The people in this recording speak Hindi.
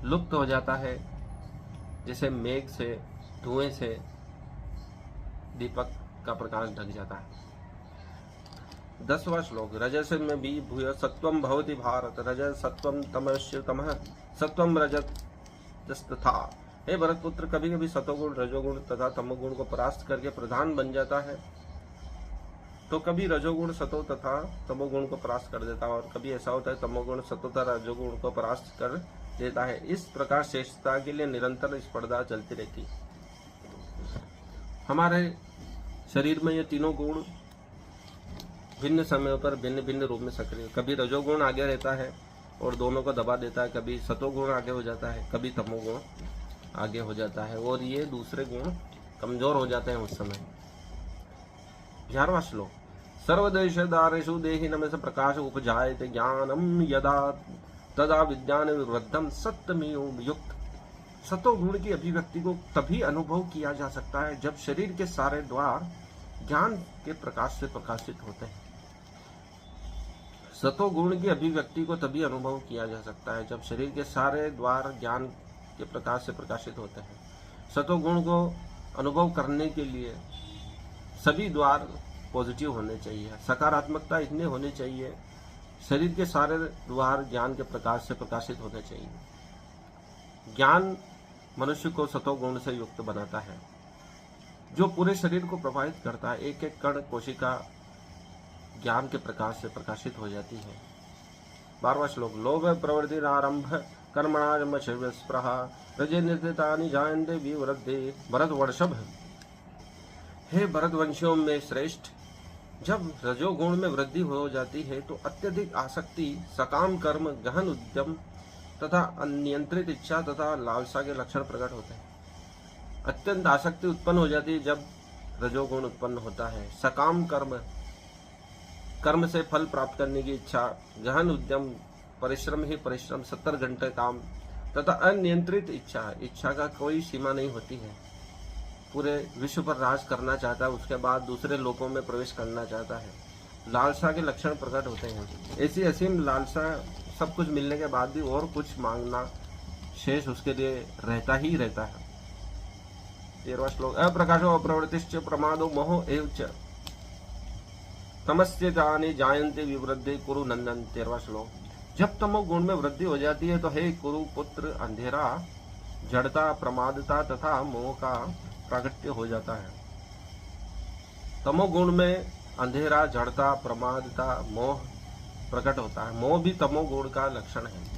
लुप्त हो जाता है, जैसे मेघ से, धुएं से दीपक का प्रकाश ढक जाता है। 10वां श्लोक। रजस में भी भूय सत्वम भवति भारत, रजस सत्वम तमस्य तमः सत्वम रजतस्तथा। हे भरत पुत्र, कभी कभी सतोगुण रजोगुण तथा तमोगुण को परास्त करके प्रधान बन जाता है, तो कभी रजोगुण सतो तथा तमोगुण को परास्त कर देता है, और कभी ऐसा होता है तमोगुण सतो तथा रजोगुण को परास्त कर देता है। इस प्रकार श्रेष्ठता के लिए निरंतर स्पर्धा चलती रहती है। हमारे शरीर में ये तीनों गुण भिन्न समयों पर भिन्न भिन्न रूप में सक्रिय, कभी रजोगुण आगे रहता है और दोनों को दबा देता है, कभी सतोगुण आगे हो जाता है, कभी तमोगुण आगे हो जाता है, और ये दूसरे गुण कमजोर हो जाते हैं उस समय। 11वां श्लोक। सर्वदेश दारेषु देहि नमस प्रकाश उपजायते ज्ञानम यदा तदा विज्ञान विवृद्धम सत्यमेव युक्त। सतोगुण की अभिव्यक्ति को तभी अनुभव किया जा सकता है जब शरीर के सारे द्वार ज्ञान के प्रकाश से प्रकाशित होते हैं। सतोगुण की अभिव्यक्ति को तभी अनुभव किया जा सकता है जब शरीर के सारे द्वार ज्ञान के प्रकाश से प्रकाशित होते हैं। सतोगुण को अनुभव करने के लिए सभी द्वार पॉजिटिव होने चाहिए, सकारात्मकता इतनी होनी चाहिए, शरीर के सारे द्वार ज्ञान के प्रकाश से प्रकाशित होने चाहिए। ज्ञान मनुष्य को सतोगुण से युक्त बनाता है, जो पूरे शरीर को प्रभावित करता है। एक एक कण कोशिका ज्ञान के प्रकाश से प्रकाशित हो जाती है। 12वां श्लोक। लोभ प्रवृत्ति आरंभ कर्मणाम स्पृहा रजे निर्दितानि जायन्ते विवृद्धे। भरत वर्षभ। हे भरतवंशियों में श्रेष्ठ, जब रजोगुण में वृद्धि हो जाती है तो अत्यधिक आसक्ति, सकाम कर्म, गहन उद्यम तथा अनियंत्रित इच्छा तथा लालसा के लक्षण प्रकट होते हैं। अत्यंत आसक्ति उत्पन्न हो जाती है जब रजोगुण उत्पन्न होता है। सकाम कर्म, कर्म से फल प्राप्त करने की इच्छा, गहन उद्यम, परिश्रम ही परिश्रम, 70 घंटे काम, तथा अनियंत्रित इच्छा, इच्छा का कोई सीमा नहीं होती है। पूरे विश्व पर राज करना चाहता है, उसके बाद दूसरे लोकों में प्रवेश करना चाहता है। लालसा के लक्षण प्रकट होते हैं। ऐसी असीम लालसा, सब कुछ मिलने के बाद भी और कुछ मांगना शेष उसके लिए रहता ही रहता है। 13वां श्लोक। अप्रकाशो अप्रवृत्तिश्च प्रमादो मोहो एव च तमस्य जाने जायन्ते विवृद्धे कुरु नंदन। 13वां श्लोक। जब तमोगुण में वृद्धि हो जाती है तो हे कुरु पुत्र, अंधेरा, जड़ता, प्रमादता तथा मोह का प्रागट्य हो जाता है। तमोगुण में अंधेरा, जड़ता, प्रमादता, मोह प्रकट होता है। मोह भी तमोगुण का लक्षण है।